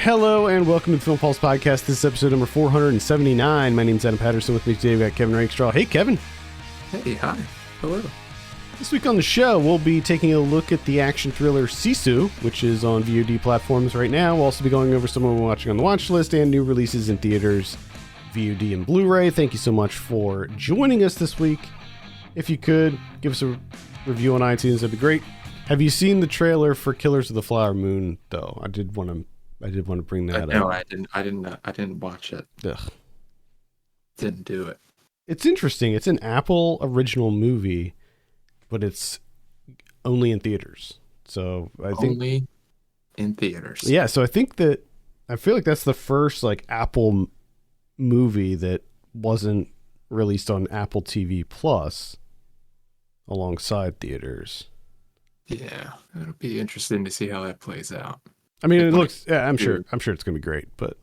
Hello and welcome to the Film Pulse Podcast. This is episode number 479. My name's Adam Patterson. With me today, we've got Kevin Rankstraw. Hey, Kevin. Hey, hi. Hello. This week on the show, we'll be taking a look at the action thriller Sisu, which is on VOD platforms right now. We'll also be going over some of what we're watching on the watch list and new releases in theaters, VOD, and Blu-ray. Thank you so much for joining us this week. If you could, give us a review on iTunes, that'd be great. Have you seen the trailer for Killers of the Flower Moon, though? I did want to bring that up. No, I didn't watch it. Ugh. Didn't do it. It's interesting. It's an Apple original movie, but it's only in theaters. So I think only in theaters. Yeah, so I feel like that's the first like Apple movie that wasn't released on Apple TV Plus alongside theaters. Yeah, it'll be interesting to see how that plays out. I mean, it looks. Yeah, I'm sure it's going to be great, but it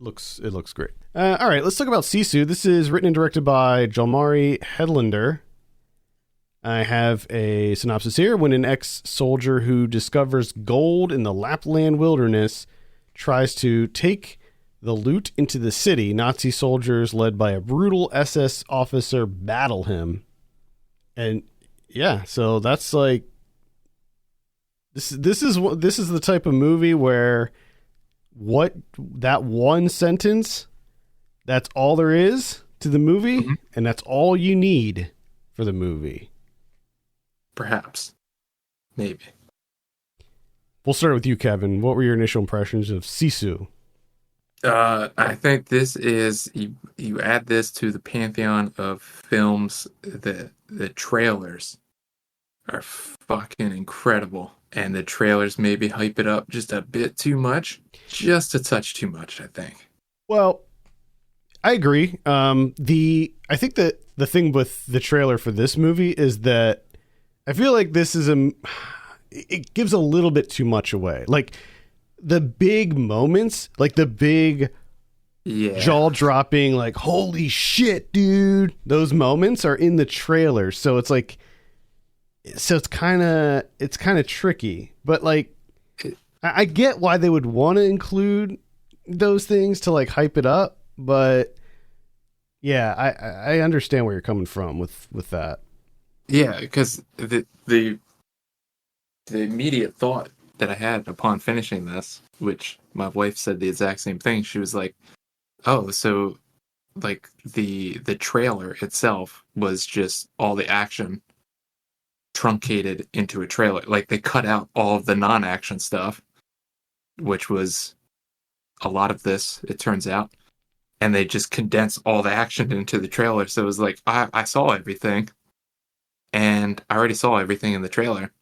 looks great. All right, let's talk about Sisu. This is written and directed by Jalmari Hedlander. I have a synopsis here. When an ex-soldier who discovers gold in the Lapland wilderness tries to take the loot into the city, Nazi soldiers led by a brutal SS officer battle him. And yeah, so that's like this is the type of movie where that one sentence, that's all there is to the movie, mm-hmm. and that's all you need for the movie. Perhaps. Maybe. We'll start with you, Kevin. What were your initial impressions of Sisu? I think this is you add this to the pantheon of films. The trailers are fucking incredible, and the trailers maybe hype it up just a bit too much, just a touch too much, I think. Well, I agree. I think that the thing with the trailer for this movie is that I feel like this is it gives a little bit too much away. Like the big moments, like the big jaw-dropping, like holy shit, dude. Those moments are in the trailer, so it's like, it's kind of tricky. But like, I get why they would want to include those things to like hype it up, but yeah, I understand where you're coming from with that. Yeah, because the immediate thought that I had upon finishing this, which my wife said the exact same thing. She was like, "Oh, so like the trailer itself was just all the action truncated into a trailer. Like they cut out all of the non-action stuff, which was a lot of this, it turns out, and they just condense all the action into the trailer. So it was like I saw everything." And I already saw everything in the trailer.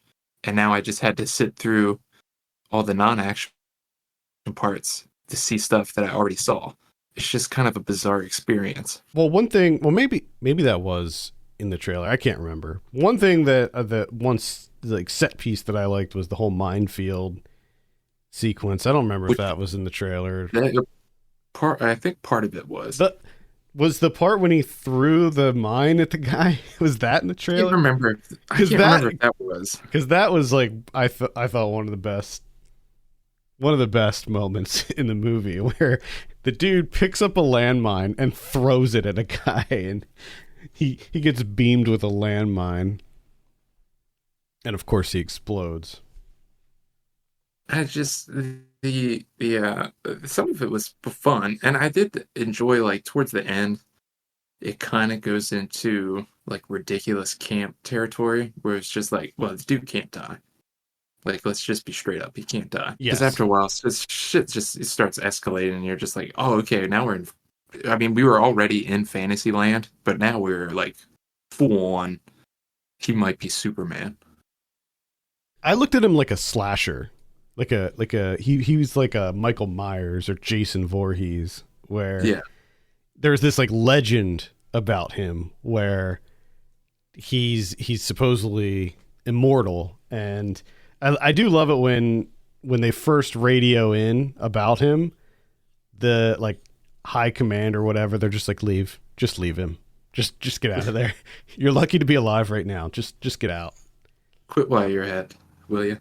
And now I just had to sit through all the non-action parts to see stuff that I already saw. It's just kind of a bizarre experience. Well, maybe that was in the trailer. I can't remember. One thing that once like set piece that I liked was the whole minefield sequence. I don't remember if that was in the trailer. I think part of it was. Was the part when he threw the mine at the guy? Was that in the trailer? I can't remember if that was. Because that was like I thought one of the best moments in the movie, where the dude picks up a landmine and throws it at a guy, and he gets beamed with a landmine, and of course he explodes. I just some of it was fun, and I did enjoy, like, towards the end, it kind of goes into like ridiculous camp territory where it's just like, well, this dude can't die. Like, let's just be straight up, he can't die. Because after a while, shit just starts escalating, and you're just like, oh, okay, now we're in. I mean, we were already in fantasy land, but now we're like full on. He might be Superman. I looked at him like a slasher. He was like a Michael Myers or Jason Voorhees, where there's this like legend about him where he's supposedly immortal, and I do love it when they first radio in about him, the like high command or whatever, they're just like, leave him, just get out of there. You're lucky to be alive right now. Just get out. Quit while you're ahead, will you?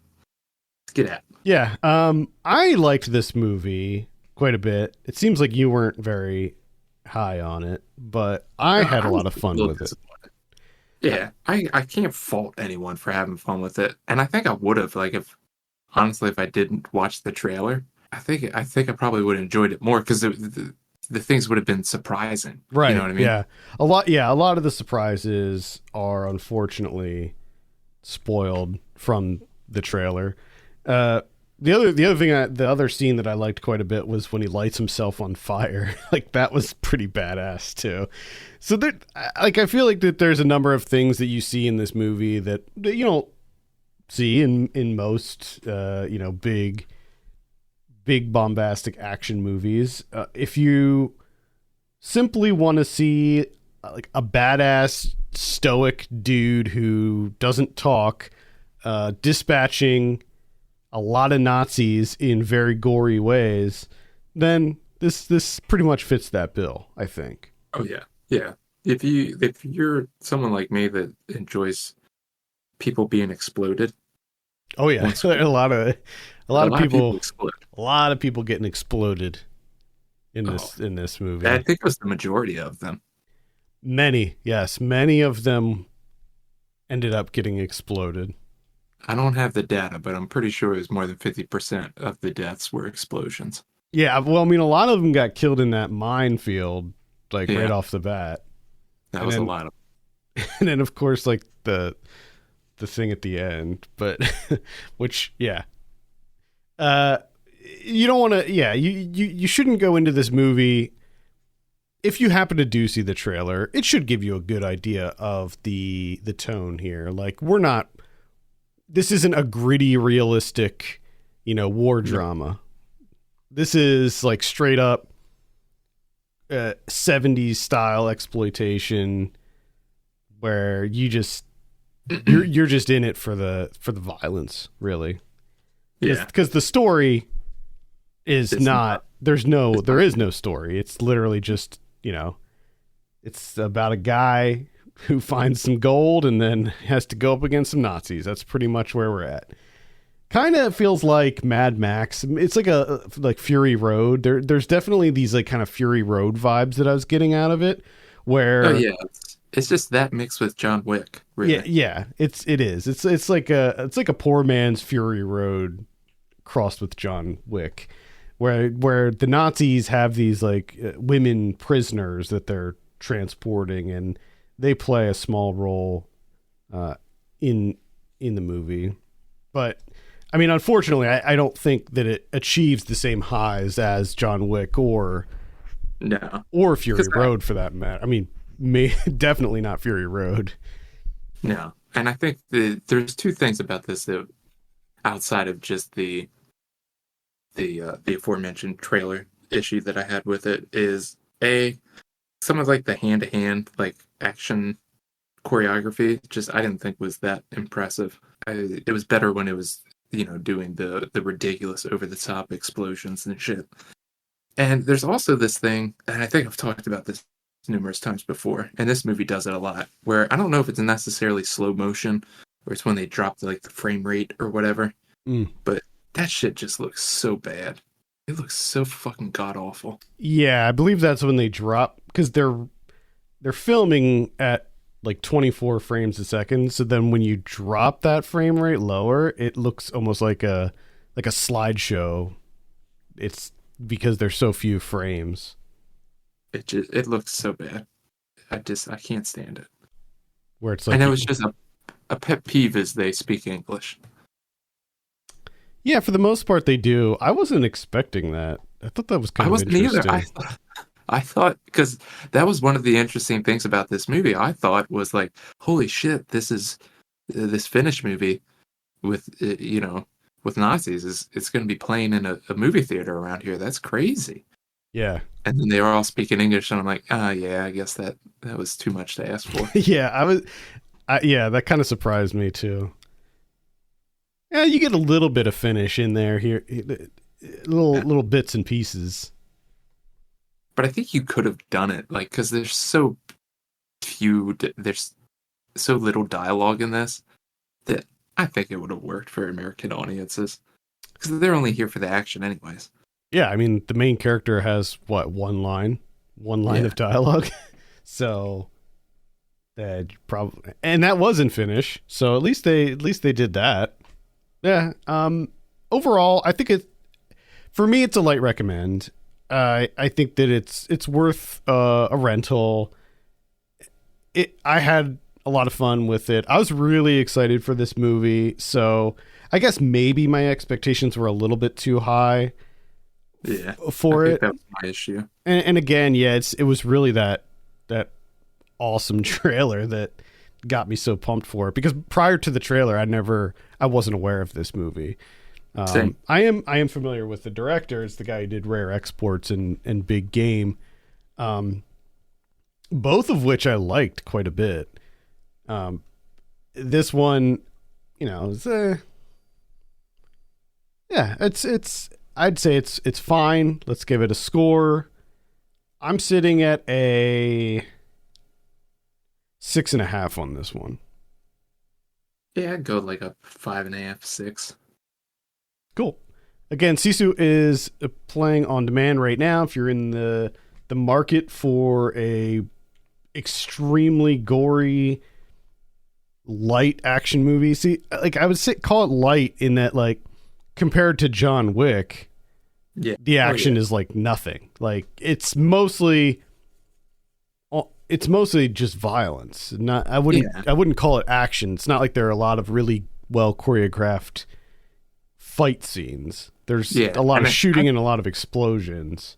get at. Yeah. I liked this movie quite a bit. It seems like you weren't very high on it, but I had a I was lot of a fun little with it. disappointed. Yeah, I can't fault anyone for having fun with it, and I think I would have like if honestly if I didn't watch the trailer, I think I probably would have enjoyed it more because the things would have been surprising. You know Right. what I mean? Yeah. A lot. Yeah. A lot of the surprises are unfortunately spoiled from the trailer. Uh, the other scene that I liked quite a bit was when he lights himself on fire. Like that was pretty badass too. So there, like, I feel like that there's a number of things that you see in this movie that you don't see in most, big bombastic action movies. If you simply want to see like a badass stoic dude who doesn't talk, dispatching a lot of Nazis in very gory ways, then this pretty much fits that bill, I think. Oh yeah, yeah. If you're someone like me that enjoys people being exploded, Oh yeah, once a lot of a a lot of lot of people people explode. a lot of people getting exploded Oh, in this I movie. think it was the majority of them. Many, yes, many of them ended up getting exploded. I don't have the data, but I'm pretty sure it was more than 50% of the deaths were explosions. Yeah, well, I mean, a lot of them got killed in that minefield, like right Yeah, off the bat, that and was a then lot of. and then of course like the thing at the end, but which yeah, uh, you don't want to. Yeah, you shouldn't go into this movie. If you happen to do see the trailer, it should give you a good idea of the tone here. Like we're not. This isn't a gritty, realistic, war No. drama. This is like straight up 70s style exploitation where you're just in it for the violence, really. Yeah, Because the story is it's not. not there is no story. It's literally just, it's about a guy who finds some gold and then has to go up against some Nazis. That's pretty much where we're at. Kind of feels like Mad Max. It's like a like Fury Road. There's definitely these like kind of Fury Road vibes that I was getting out of it. Oh Where yeah, it's just that mixed with John Wick, yeah, really. yeah, it is. It's like a poor man's Fury Road crossed with John Wick, where the Nazis have these like women prisoners that they're transporting, and they play a small role uh, in the movie. But I mean, unfortunately, I don't think that it achieves the same highs as John Wick No, or Fury because Road for that matter. I mean, definitely not Fury Road. no, and I think there's two things about this that outside of just the aforementioned trailer issue that I had with it is a some of like the hand to hand like action choreography just I didn't think was that impressive. It was better when it was doing the ridiculous over the top explosions and shit. And there's also this thing, and I think I've talked about this numerous times before, and this movie does it a lot, where I don't know if it's necessarily slow motion or it's when they drop like the frame rate or whatever, Mm. but that shit just looks so bad. It looks so fucking god awful. Yeah, I believe that's when they drop because they're filming at like 24 frames a second. So then when you drop that frame rate lower, it looks almost like a slideshow. It's because there's so few frames. It looks so bad. I can't stand it. Where it's I like know it's just a pet peeve as they speak English. yeah, for the most part they do. I wasn't expecting that. I thought that was I kind of wasn't either. interesting. I thought because that was one of the interesting things about this movie. I thought was like, holy shit, this is this Finnish movie with with Nazis is it's going to be playing in a movie theater around here. That's crazy. Yeah. And then they were all speaking English, and I'm like, ah, yeah, I guess that was too much to ask for. Yeah, yeah, that kind of surprised me too. Yeah, you get a little bit of finish in there here, little bits and pieces. But I think you could have done it, like, because there's so there's so little dialogue in this that I think it would have worked for American audiences. because they're only here for the action, anyways. Yeah, I mean, the main character has what, one line of dialogue. So that probably, and that was in Finnish. So at least they did that. Yeah. Overall, I think for me, it's a light recommend. I think that it's worth a rental. I had a lot of fun with it. I was really excited for this movie. So I guess maybe my expectations were a little bit too high. Yeah, for it. That was my issue. And again, yeah, it was really that awesome trailer that got me so pumped for it, because prior to the trailer, I wasn't aware of this movie. Same. I am familiar with the director. It's the guy who did Rare Exports and Big Game, both of which I liked quite a bit. This one, it's I'd say it's fine. Let's give it a score. I'm sitting at a 6.5 on this one. Yeah, I'd go like a 5.5, 6. Cool. Again, Sisu is playing on demand right now. If you're in the market for a extremely gory, light action movie, see, like I would call it light in that, like, compared to John Wick, yeah, the action is like nothing. Like it's mostly just violence. I wouldn't call it action. It's not like there are a lot of really well choreographed fight scenes. There's a lot of shooting and a lot of explosions.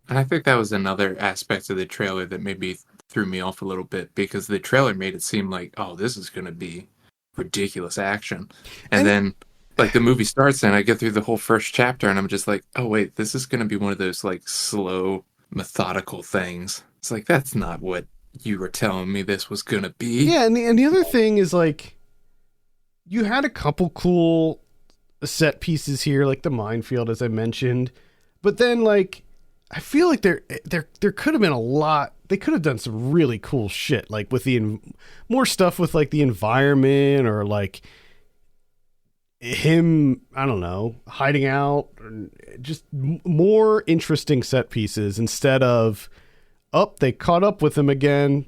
And I think that was another aspect of the trailer that maybe threw me off a little bit, because the trailer made it seem like, oh, this is going to be ridiculous action. And then like the movie starts and I get through the whole first chapter and I'm just like, oh wait, this is going to be one of those like slow, methodical things. It's like, that's not what you were telling me this was going to be. Yeah, and the other thing is, like, you had a couple cool set pieces here, like the minefield, as I mentioned, but then, like, I feel like there could have been a lot. They could have done some really cool shit, like with more stuff with like the environment, or like him, I don't know, hiding out, or just more interesting set pieces instead of, they caught up with him again.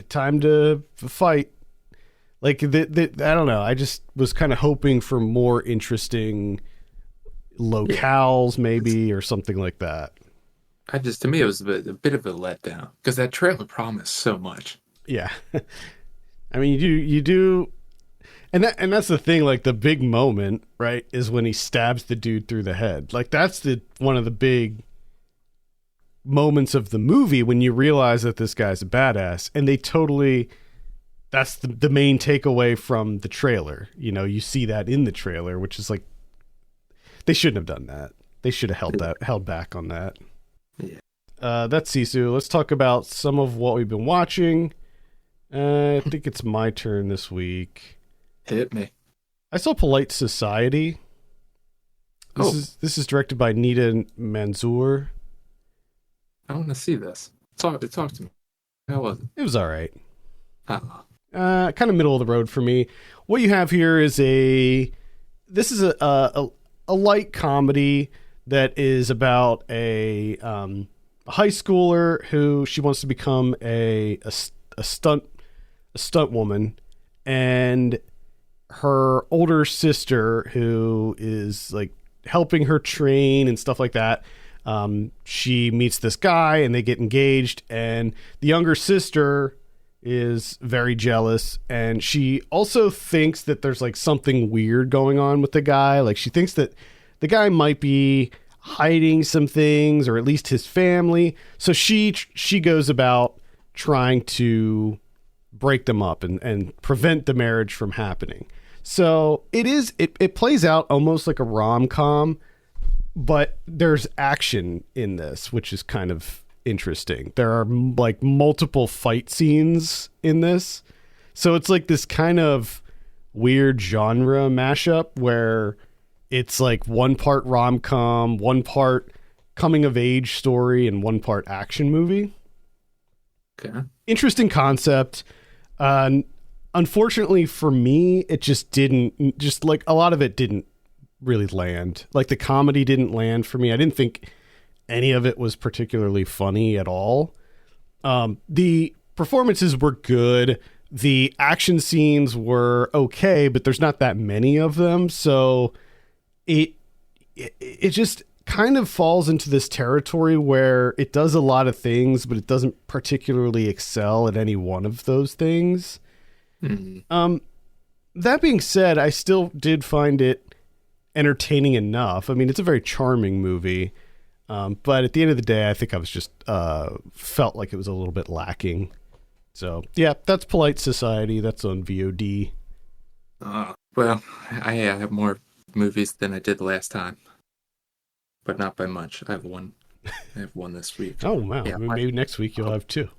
Time to fight. Like, I don't know. I just was kind of hoping for more interesting locales, maybe, or something like that. To me, it was a bit of a letdown, because that trailer promised so much. Yeah. I mean, you do. And that's the thing, like the big moment, right, is when he stabs the dude through the head. Like that's one of the big moments of the movie, when you realize that this guy's a badass, and that's the main takeaway from the trailer. You see that in the trailer, which is like, they shouldn't have done that. They should have held back on that. Yeah. That's Sisu. Let's talk about some of what we've been watching. I think it's my turn this week. Hit me. I saw Polite Society. This is directed by Nida Manzoor. I want to see this. Talk to me. How was it? It was all right. Uh-huh. Kind of middle of the road for me. What you have here is a light comedy that is about a high schooler who she wants to become a stunt woman, and her older sister, who is like helping her train and stuff like that. She meets this guy and they get engaged, and the younger sister is very jealous, and she also thinks that there's like something weird going on with the guy. Like she thinks that the guy might be hiding some things, or at least his family. So she goes about trying to break them up and prevent the marriage from happening. So it plays out almost like a rom-com, but there's action in this, which is kind of interesting. There are like multiple fight scenes in this. So it's like this kind of weird genre mashup where it's like one part rom-com, one part coming of age story, and one part action movie. Okay. Interesting concept. Unfortunately for me, it just like a lot of it didn't really land. Like the comedy didn't land for me. I didn't think any of it was particularly funny at all. The performances were good. The action scenes were okay, but there's not that many of them. So it just kind of falls into this territory where it does a lot of things, but it doesn't particularly excel at any one of those things. Mm-hmm. That being said, I still did find it entertaining enough. I mean, it's a very charming movie. But at the end of the day, I think I was just felt like it was a little bit lacking. So, yeah, that's Polite Society. That's on VOD. Well, I have more movies than I did last time. But not by much. I have one this week. Oh, wow. Yeah, maybe next week you'll have two.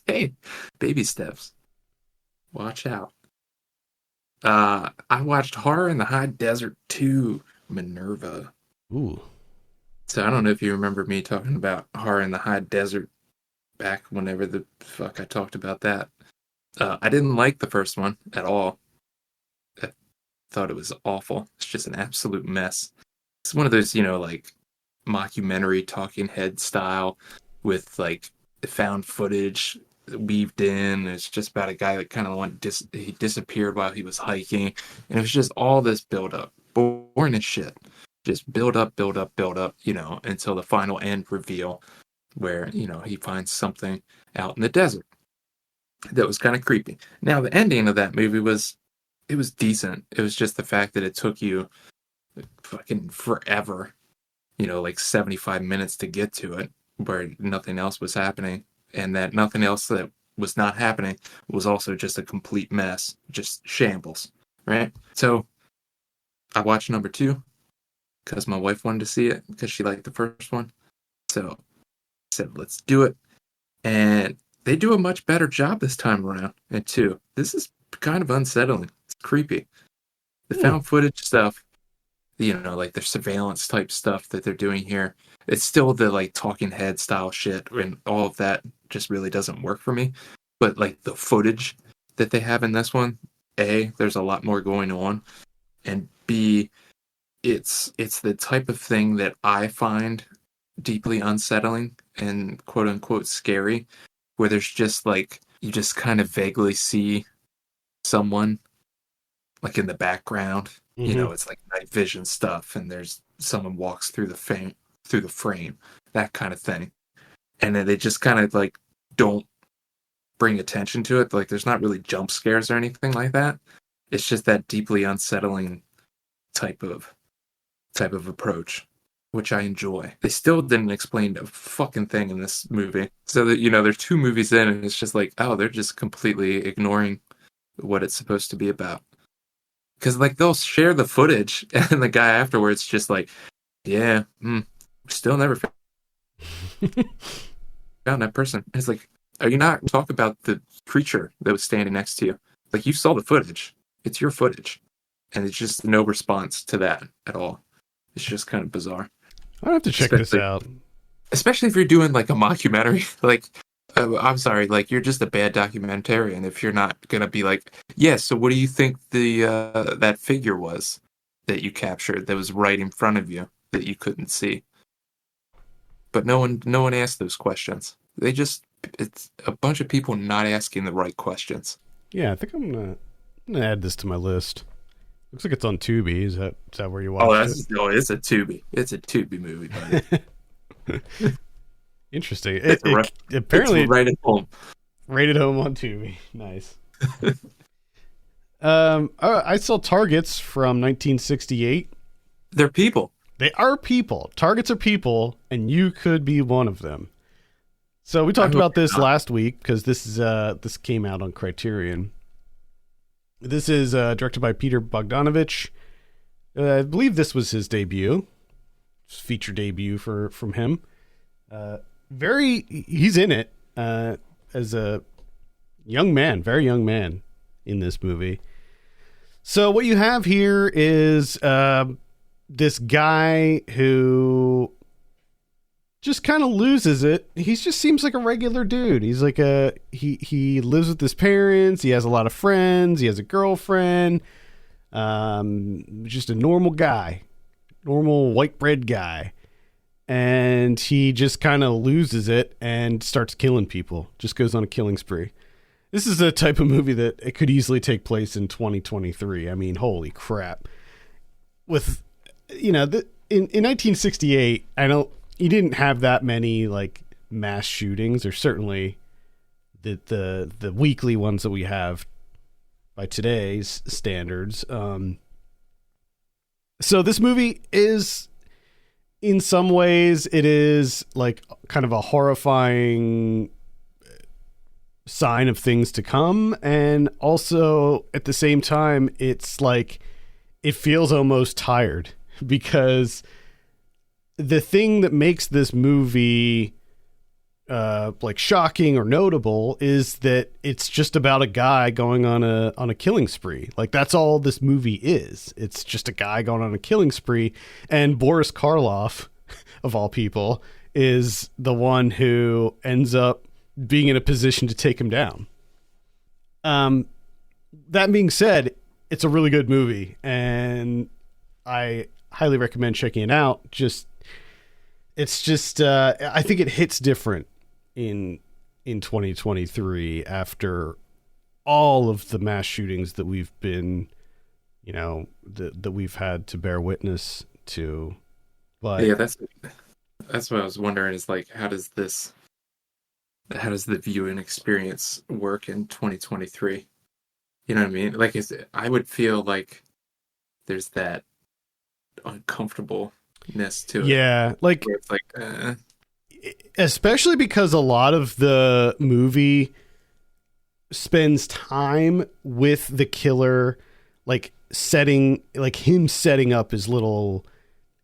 Hey, baby steps. Watch out. I watched Horror in the High Desert 2, Minerva. Ooh. So I don't know if you remember me talking about Horror in the High Desert back whenever the fuck I talked about that. I didn't like the first one at all. I thought it was awful. It's just an absolute mess. It's one of those, like mockumentary talking head style with like found footage weaved in. It's just about a guy that kind of he disappeared while he was hiking. And it was just all this build up. Boring as shit. Just build up, until the final end reveal where, he finds something out in the desert that was kind of creepy. Now, the ending of that movie was decent. It was just the fact that it took you fucking forever, like 75 minutes to get to it, where nothing else was happening. And that nothing else that was not happening was also just a complete mess, just shambles, right? So I watched number 2. Because my wife wanted to see it because she liked the first one. So I said, let's do it. And they do a much better job this time around. And 2, this is kind of unsettling. It's creepy. The found footage stuff, like the surveillance type stuff that they're doing here, it's still the like talking head style shit, and all of that just really doesn't work for me. But like the footage that they have in this one, A, there's a lot more going on. And B, it's the type of thing that I find deeply unsettling and quote unquote scary, where there's just like, you just kind of vaguely see someone like in the background, it's like night vision stuff, and there's someone walks through the frame, that kind of thing. And then they just kind of like don't bring attention to it. Like there's not really jump scares or anything like that. It's just that deeply unsettling type of approach, which I enjoy. They still didn't explain a fucking thing in this movie. So that, there's 2 movies in, and it's just like, oh, they're just completely ignoring what it's supposed to be about. Because, like, they'll share the footage, and the guy afterwards just like, yeah, still never found that person. And it's like, are you not talking about the creature that was standing next to you? Like, you saw the footage. It's your footage. And it's just no response to that at all. It's just kind of bizarre. I'll have to check this out. Especially if you're doing like a mockumentary. Like, I'm sorry, like you're just a bad documentarian if you're not going to be like, yeah, so what do you think the that figure was that you captured that was right in front of you that you couldn't see? But no one asked those questions. It's a bunch of people not asking the right questions. Yeah, I think I'm gonna add this to my list. Looks like it's on Tubi. Is that where you watch it? No, it's a Tubi. It's a Tubi movie, buddy. Interesting. Apparently, it's right at home. Rated home on Tubi. Nice. I saw Targets from 1968. They're people. They are people. Targets are people, and you could be one of them. So we talked about this last week because this came out on Criterion. This is directed by Peter Bogdanovich. I believe this was his debut, feature debut from him. He's in it as a young man, very young man in this movie. So what you have here is this guy who just kind of loses it. He just seems like a regular dude. He's like he lives with his parents. He has a lot of friends. He has a girlfriend. Just a normal guy, normal white bread guy. And he just kind of loses it and starts killing people, just goes on a killing spree. This is a type of movie that it could easily take place in 2023. I mean, holy crap. With, in 1968, you didn't have that many like mass shootings, or certainly the weekly ones that we have by today's standards. So this movie is, in some ways, it is like kind of a horrifying sign of things to come, and also at the same time it's like it feels almost tired, because the thing that makes this movie like shocking or notable is that it's just about a guy going on a killing spree. Like, that's all this movie is. It's just a guy going on a killing spree, and Boris Karloff, of all people, is the one who ends up being in a position to take him down. That being said, it's a really good movie, and I highly recommend checking it out. It's just I think it hits different in 2023 after all of the mass shootings that we've been, that we've had to bear witness to. But yeah, that's what I was wondering, is like, how does the viewing experience work in 2023? You know what I mean? Like, I would feel like there's that uncomfortableness to it. Yeah, like, where it's like, especially because a lot of the movie spends time with the killer, like him setting up his little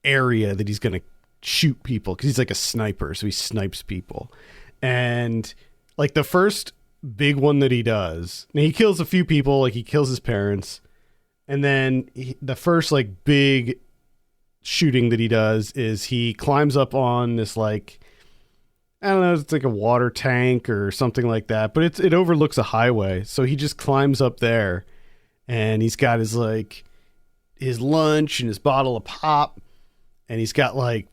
area that he's going to shoot people, because he's like a sniper, so he snipes people. And like the first big one that he does, and he kills a few people, like he kills his parents, and then the first like big shooting that he does is he climbs up on this, like, I don't know, it's like a water tank or something like that, but it overlooks a highway. So he just climbs up there, and he's got his lunch and his bottle of pop, and he's got like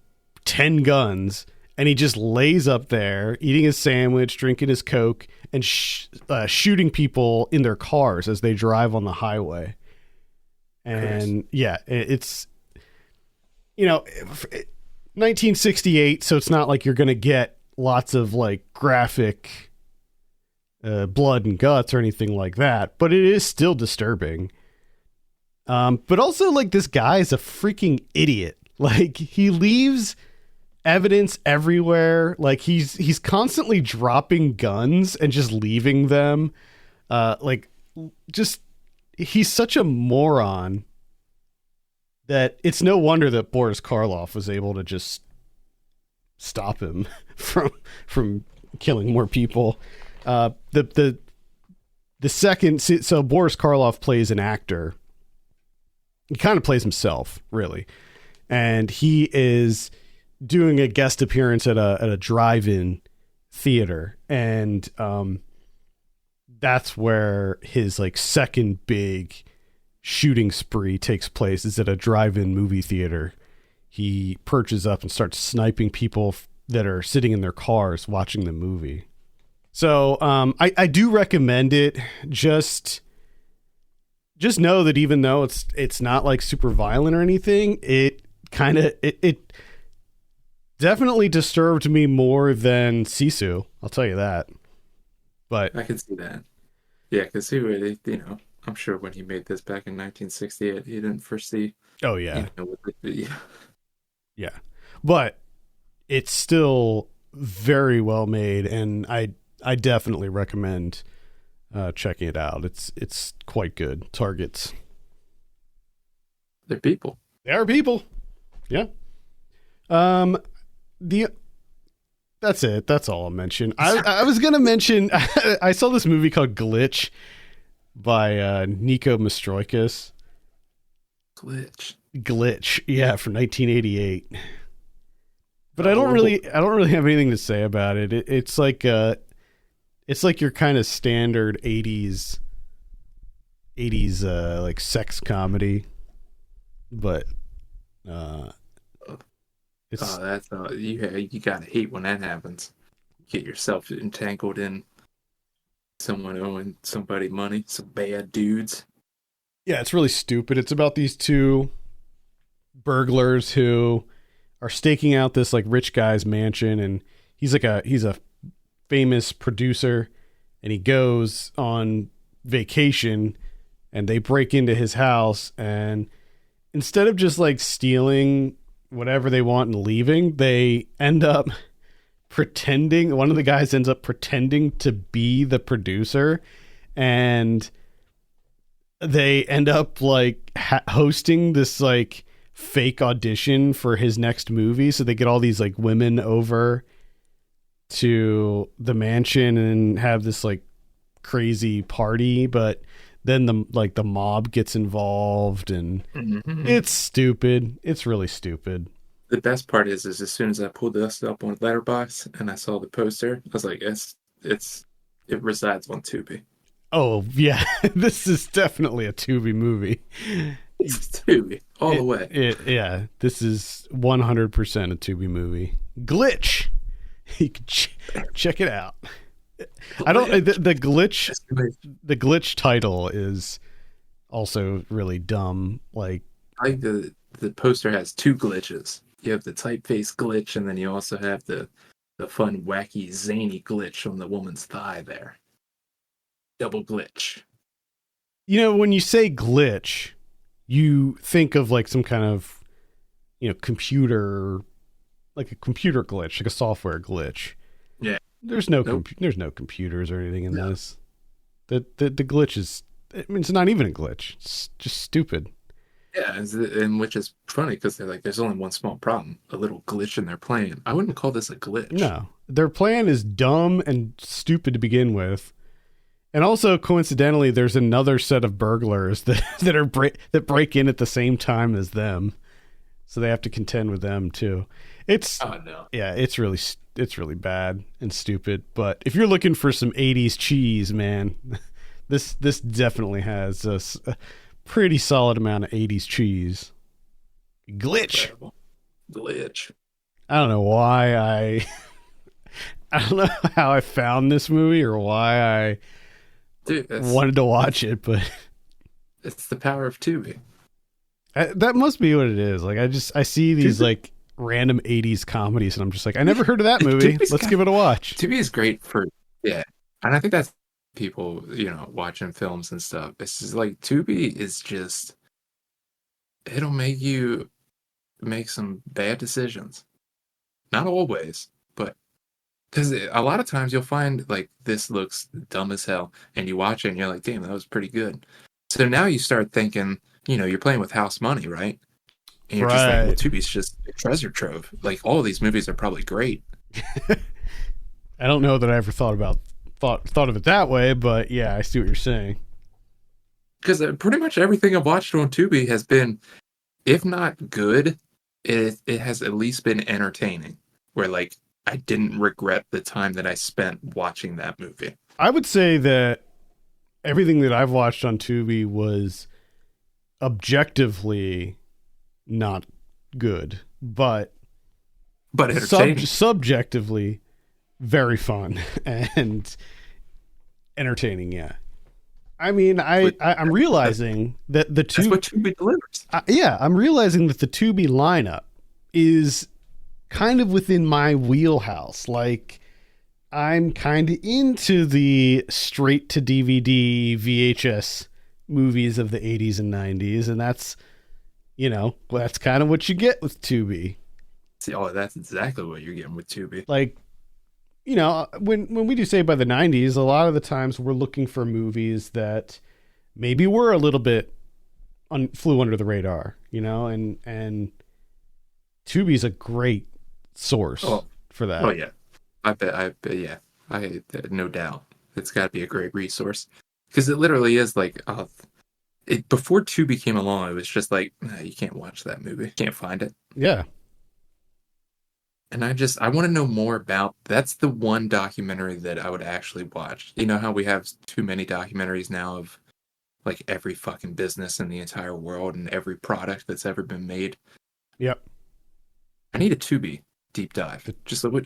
10 guns, and he just lays up there eating his sandwich, drinking his Coke, and shooting people in their cars as they drive on the highway. And yeah, it's, 1968, so it's not like you're going to get lots of like graphic blood and guts or anything like that, but it is still disturbing. But also, like, this guy is a freaking idiot. Like, he leaves evidence everywhere. Like, he's constantly dropping guns and just leaving them. He's such a moron that it's no wonder that Boris Karloff was able to just stop him from killing more people. The second, so Boris Karloff plays an actor. He kind of plays himself, really, and he is doing a guest appearance at a drive-in theater, and that's where his like second big shooting spree takes place, is at a drive-in movie theater. He perches up and starts sniping people that are sitting in their cars watching the movie. So I do recommend it. Just know that even though it's not like super violent or anything, it definitely disturbed me more than Sisu. I'll tell you that. But I can see that. Yeah, because I'm sure when he made this back in 1968, he didn't foresee. Oh yeah. Yeah. Yeah. But it's still very well made, and I definitely recommend checking it out. It's quite good. Targets. They're people. They are people. Yeah. That's it. That's all I'll mention. I was gonna mention I saw this movie called Glitch by Nico Mastroikis. Glitch, yeah, from 1988. But I don't really have anything to say about it. It's like your kind of standard 80s '80s like sex comedy, but uh, it's Oh, that's you gotta hate when that happens. Get yourself entangled in someone owing somebody money, some bad dudes. yeah, it's really stupid. It's about these two burglars who are staking out this like rich guy's mansion, and he's a famous producer, and he goes on vacation, and they break into his house, and instead of just like stealing whatever they want and leaving, they end up pretending. One of the guys ends up pretending to be the producer, and they end up like hosting this like fake audition for his next movie. So they get all these like women over to the mansion and have this like crazy party, but then the mob gets involved, and it's stupid. It's really stupid. The best part is as soon as I pulled this up on Letterboxd and I saw the poster, I was like, it resides on Tubi. Oh yeah, this is definitely a Tubi movie. It's Tubi all the way. Yeah, this is 100% a Tubi movie. Glitch. You can check it out. I don't. The glitch title is also really dumb. Like the poster has two glitches. You have the typeface glitch, and then you also have the fun, wacky, zany glitch on the woman's thigh there. Double glitch. You know, when you say glitch, you think of like some kind of, computer, like a computer glitch, like a software glitch. Yeah. There's no there's no computers or anything in this. The glitch is, I mean, it's not even a glitch. It's just stupid. Yeah, and which is funny because they're like, there's only one small problem, a little glitch in their plan. I wouldn't call this a glitch. No, their plan is dumb and stupid to begin with. And also, coincidentally, there's another set of burglars that break in at the same time as them, so they have to contend with them too. Yeah, it's really bad and stupid. But if you're looking for some '80s cheese, man, this definitely has a pretty solid amount of '80s cheese. Glitch. Incredible. Glitch. I don't know why I don't know how I found this movie or why I wanted to watch it, but it's the power of Tubi. That must be what it is. Like I see these like random '80s comedies, and I'm just like, I never heard of that movie. Let's give it a watch. Tubi is great for and I think that's people watching films and stuff. It's just like Tubi is just, it'll make you make some bad decisions. Not always, but because a lot of times you'll find like this looks dumb as hell, and you watch it and you're like, damn, that was pretty good. So now you start thinking, you're playing with house money, right? And you're just like, well, Tubi's just a treasure trove. Like, all of these movies are probably great. I don't know that I ever thought of it that way, but yeah, I see what you're saying. Because pretty much everything I've watched on Tubi has been, if not good, it has at least been entertaining. Where like I didn't regret the time that I spent watching that movie. I would say that everything that I've watched on Tubi was objectively not good, but entertaining. Subjectively very fun and entertaining. Yeah, I mean, I'm realizing that the That's what Tubi delivers. I'm realizing that the Tubi lineup is kind of within my wheelhouse. Like, I'm kind of into the straight to DVD VHS movies of the 80s and 90s, and that's that's kind of what you get with Tubi. See, that's exactly what you're getting with Tubi. Like, when we do Saved by the 90s, a lot of the times we're looking for movies that maybe were a little bit flew under the radar, and Tubi's a great source for that. Oh yeah, I bet yeah, I no doubt it's got to be a great resource because it literally is like before Tubi came along, it was just like, nah, you can't watch that movie, you can't find it. Yeah. And I want to know more about, that's the one documentary that I would actually watch. You know how we have too many documentaries now of like every fucking business in the entire world and every product that's ever been made. Yep. I need a Tubi deep dive. Just like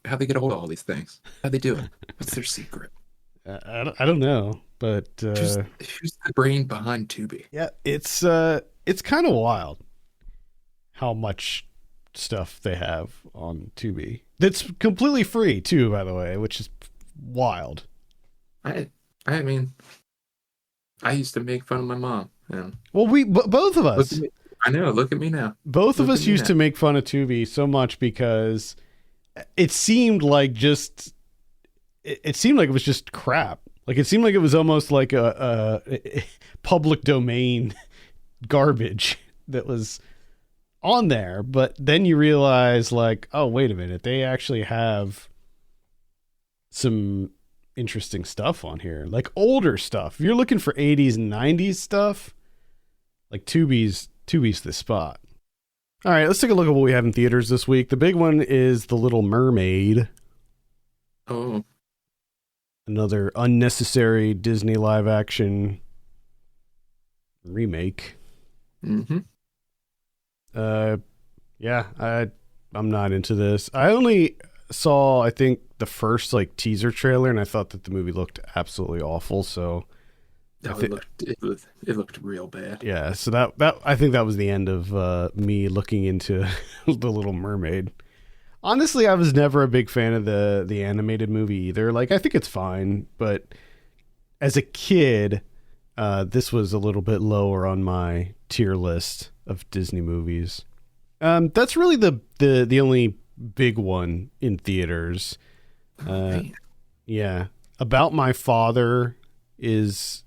how they get a hold of all these things. How they do it? What's their secret? I don't know, but Who's the brain behind Tubi? yeah, it's kind of wild how much stuff they have on Tubi. That's completely free too, by the way, which is wild. I mean, I used to make fun of my mom. You Well, both of look us. at me. I know. Look at me now. Both of Look us at me used now. to make fun of Tubi so much because it seemed like it seemed like it was just crap. Like it seemed like it was almost like a public domain garbage that was on there. But then you realize, like, oh, wait a minute, they actually have some interesting stuff on here, like older stuff. If you're looking for 80s and 90s stuff, like Tubi's the spot. All right, let's take a look at what we have in theaters this week. The big one is The Little Mermaid. Oh, Another unnecessary Disney live action remake. mm-hmm. Yeah, I'm not into this. I only saw, I think, the first like teaser trailer, and I thought that the movie looked absolutely awful. So It looked real bad. yeah, so that I think that was the end of me looking into The Little Mermaid. Honestly, I was never a big fan of the animated movie either. Like, I think it's fine, but as a kid, this was a little bit lower on my tier list of Disney movies. That's really the only big one in theaters. Man. Yeah, About My Father is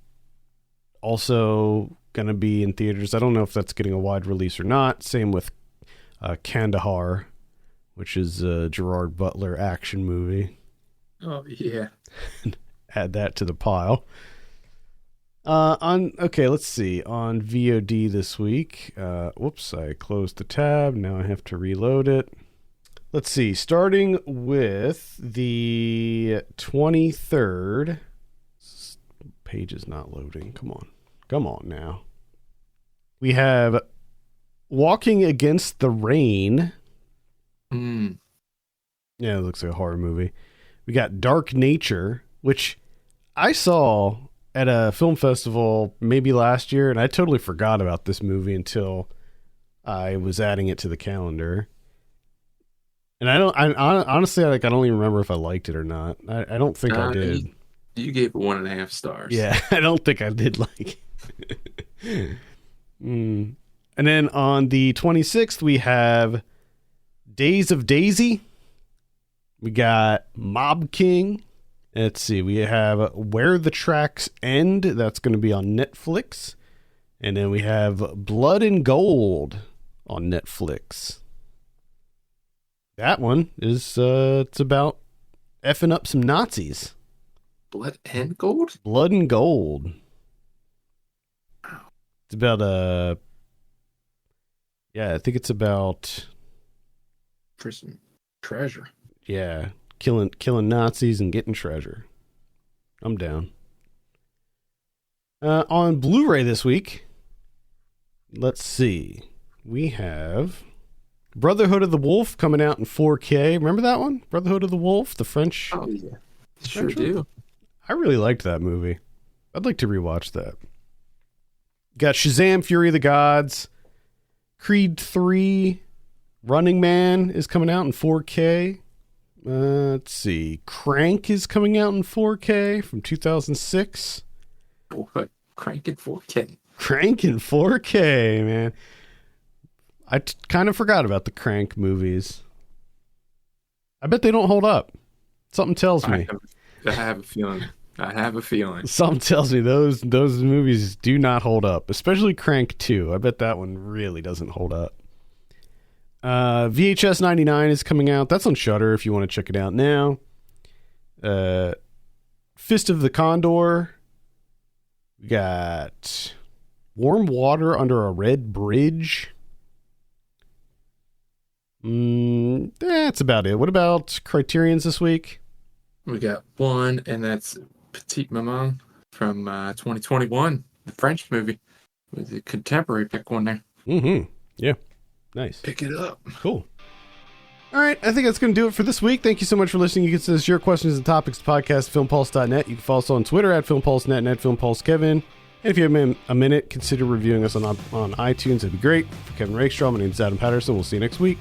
also gonna be in theaters. I don't know if that's getting a wide release or not. Same with Kandahar, which is a Gerard Butler action movie. Oh yeah. Add that to the pile. Let's see. On VOD this week. Whoops, I closed the tab. Now I have to reload it. Let's see. Starting with the 23rd. Page is not loading. Come on now. We have Walking Against the Rain. Mm. Yeah, it looks like a horror movie. We got Dark Nature, which I saw at a film festival maybe last year, and I totally forgot about this movie until I was adding it to the calendar. And honestly, I don't even remember if I liked it or not. I don't think I did. You gave it 1.5 stars. Yeah, I don't think I did like it. And then on the 26th, we have Days of Daisy. We got Mob King. Let's see. We have Where the Tracks End. That's going to be on Netflix. And then we have Blood and Gold on Netflix. That one is it's about effing up some Nazis. Blood and Gold? Blood and Gold. Wow. It's about I think it's about For some treasure. yeah, killing Nazis and getting treasure. I'm down. On Blu-ray this week, let's see. We have Brotherhood of the Wolf coming out in 4K. Remember that one? Brotherhood of the Wolf, the French. Oh yeah. Sure French one? do. I really liked that movie. I'd like to rewatch that. Got Shazam! Fury of the Gods. Creed 3. Running Man is coming out in 4K. Let's see. Crank is coming out in 4K from 2006. Boy, Crank in 4K. Crank in 4K, man. I kind of forgot about the Crank movies. I bet they don't hold up. Something tells me. I have a feeling. Something tells me those movies do not hold up, especially Crank 2. I bet that one really doesn't hold up. VHS 99 is coming out. That's on Shudder if you want to check it out now. Fist of the Condor. We got Warm Water Under a Red Bridge. That's about it. What about Criterion's this week? We got one, and that's Petite Maman from 2021. the French movie with the contemporary pick one there. Mm-hmm. Yeah. Nice. Pick it up. Cool. All right, I think that's going to do it for this week. Thank you so much for listening. You can send us your questions and topics to podcast@filmpulse.net. You can follow us on Twitter @FilmPulseNet and @FilmPulseKevin. And if you have a minute, consider reviewing us on iTunes. It'd be great. For Kevin Rakestraw, my name's Adam Patterson. We'll see you next week.